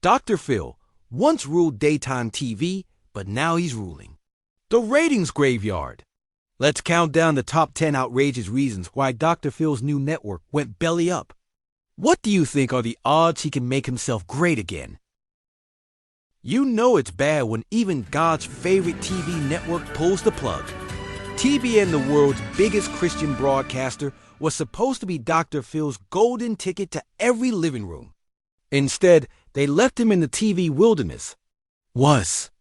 Dr. Phil once ruled daytime TV, but now he's ruling the ratings graveyard. Let's count down the top 10 outrageous reasons why Dr. Phil's new network went belly up. What do you think are the odds he can make himself great again? You know it's bad when even God's favorite TV network pulls the plug. TBN, the world's biggest Christian broadcaster, was supposed to be Dr. Phil's golden ticket to every living room. Instead, they left him in the TV wilderness. Was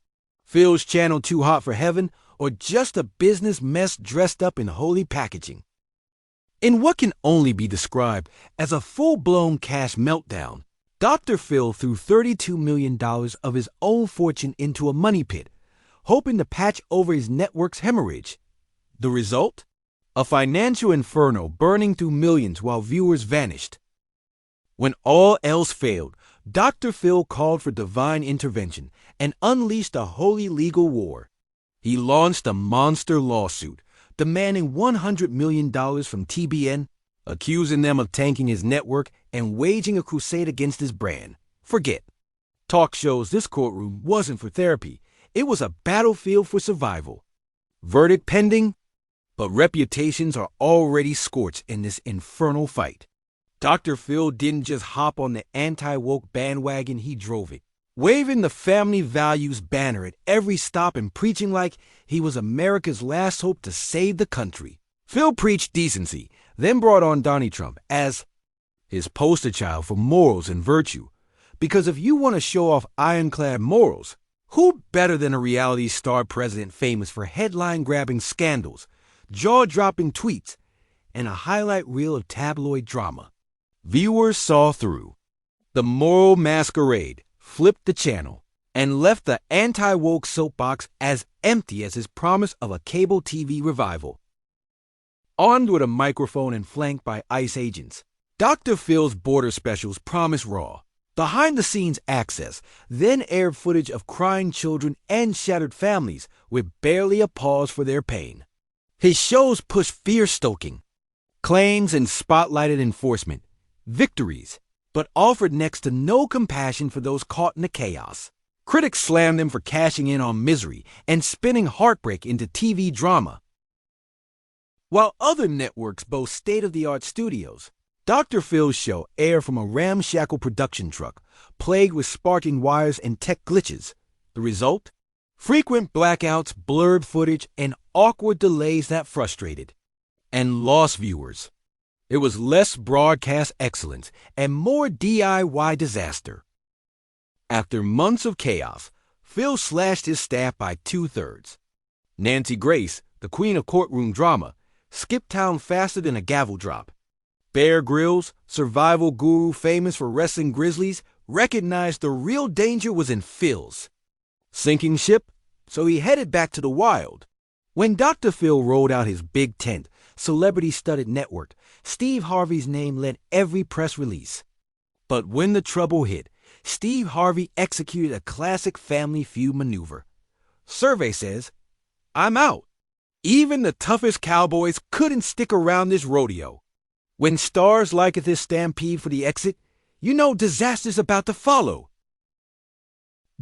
Phil's channel too hot for heaven, or just a business mess dressed up in holy packaging? In what can only be described as a full-blown cash meltdown, Dr. Phil threw $32 million of his own fortune into a money pit, hoping to patch over his network's hemorrhage. The result? A financial inferno burning through millions while viewers vanished. When all else failed, Dr. Phil called for divine intervention and unleashed a holy legal war. He launched a monster lawsuit, demanding $100 million from TBN, accusing them of tanking his network and waging a crusade against his brand. Forget talk shows. This courtroom wasn't for therapy. It was a battlefield for survival. Verdict pending, but reputations are already scorched in this infernal fight. Dr. Phil didn't just hop on the anti-woke bandwagon, he drove it, waving the family values banner at every stop and preaching like he was America's last hope to save the country. Phil preached decency, then brought on Donnie Trump as his poster child for morals and virtue. Because if you want to show off ironclad morals, who better than a reality star president famous for headline-grabbing scandals, jaw-dropping tweets, and a highlight reel of tabloid drama? Viewers saw through the moral masquerade, flipped the channel, and left the anti-woke soapbox as empty as his promise of a cable TV revival. Armed with a microphone and flanked by ICE agents, Dr. Phil's border specials promised raw, behind-the-scenes access, then aired footage of crying children and shattered families with barely a pause for their pain. His shows pushed fear-stoking claims and spotlighted enforcement, victories, but offered next to no compassion for those caught in the chaos. Critics slammed them for cashing in on misery and spinning heartbreak into TV drama. While other networks boast state-of-the-art studios, Dr. Phil's show aired from a ramshackle production truck, plagued with sparking wires and tech glitches. The result? Frequent blackouts, blurred footage, and awkward delays that frustrated and lost viewers. It was less broadcast excellence and more DIY disaster. After months of chaos, Phil slashed his staff by 2/3. Nancy Grace, the queen of courtroom drama, skipped town faster than a gavel drop. Bear Grylls, survival guru famous for wrestling grizzlies, recognized the real danger was in Phil's sinking ship, so he headed back to the wild. When Dr. Phil rolled out his big tent, celebrity-studded network, Steve Harvey's name led every press release. But when the trouble hit, Steve Harvey executed a classic Family Feud maneuver. Survey says, "I'm out." Even the toughest cowboys couldn't stick around this rodeo. When stars like this stampede for the exit, you know disaster's about to follow.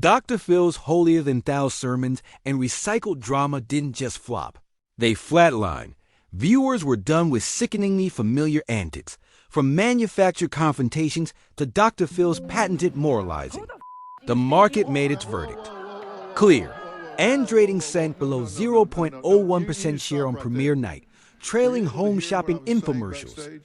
Dr. Phil's holier-than-thou sermons and recycled drama didn't just flop. They flatlined. Viewers were done with sickeningly familiar antics, from manufactured confrontations to Dr. Phil's patented moralizing. The market made its verdict clear, and ratings sank below 0.01% share on premiere night, trailing home shopping infomercials.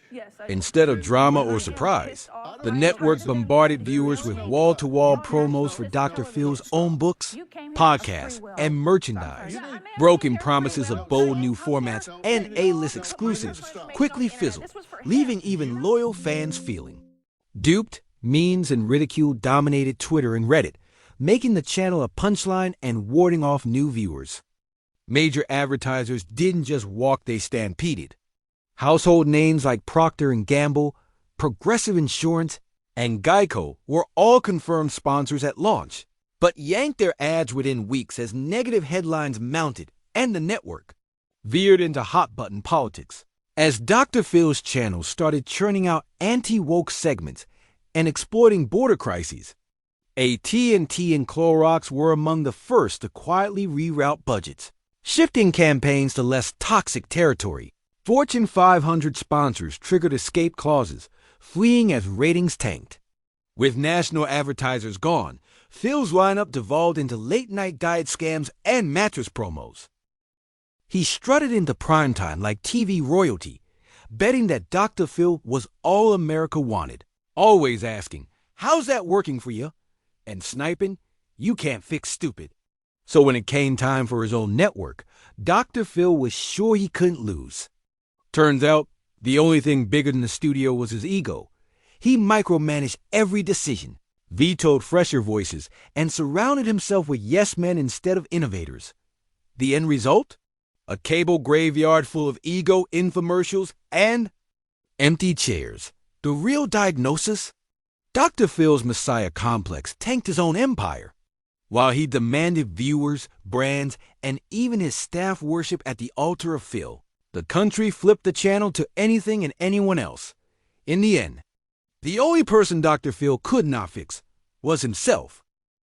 Instead of drama or surprise, the network bombarded viewers with wall-to-wall promos for Dr. Phil's own books, podcasts, and merchandise. Broken promises of bold new formats and A-list exclusives quickly fizzled, leaving even loyal fans feeling duped. Memes and ridicule dominated Twitter and Reddit, making the channel a punchline and warding off new viewers. Major advertisers didn't just walk, they stampeded. Household names like Procter & Gamble, Progressive Insurance, and Geico were all confirmed sponsors at launch, but yanked their ads within weeks as negative headlines mounted and the network veered into hot-button politics. As Dr. Phil's channel started churning out anti-woke segments and exploiting border crises, AT&T and Clorox were among the first to quietly reroute budgets, shifting campaigns to less toxic territory. Fortune 500 sponsors triggered escape clauses, fleeing as ratings tanked. With national advertisers gone, Phil's lineup devolved into late-night diet scams and mattress promos. He strutted into primetime like TV royalty, betting that Dr. Phil was all America wanted, always asking, "How's that working for you?" and sniping, "You can't fix stupid." So when it came time for his own network, Dr. Phil was sure he couldn't lose. Turns out, the only thing bigger than the studio was his ego. He micromanaged every decision, vetoed fresher voices, and surrounded himself with yes men instead of innovators. The end result? A cable graveyard full of ego infomercials and empty chairs. The real diagnosis? Dr. Phil's Messiah complex tanked his own empire. While he demanded viewers, brands, and even his staff worship at the altar of Phil, the country flipped the channel to anything and anyone else. In the end, the only person Dr. Phil could not fix was himself.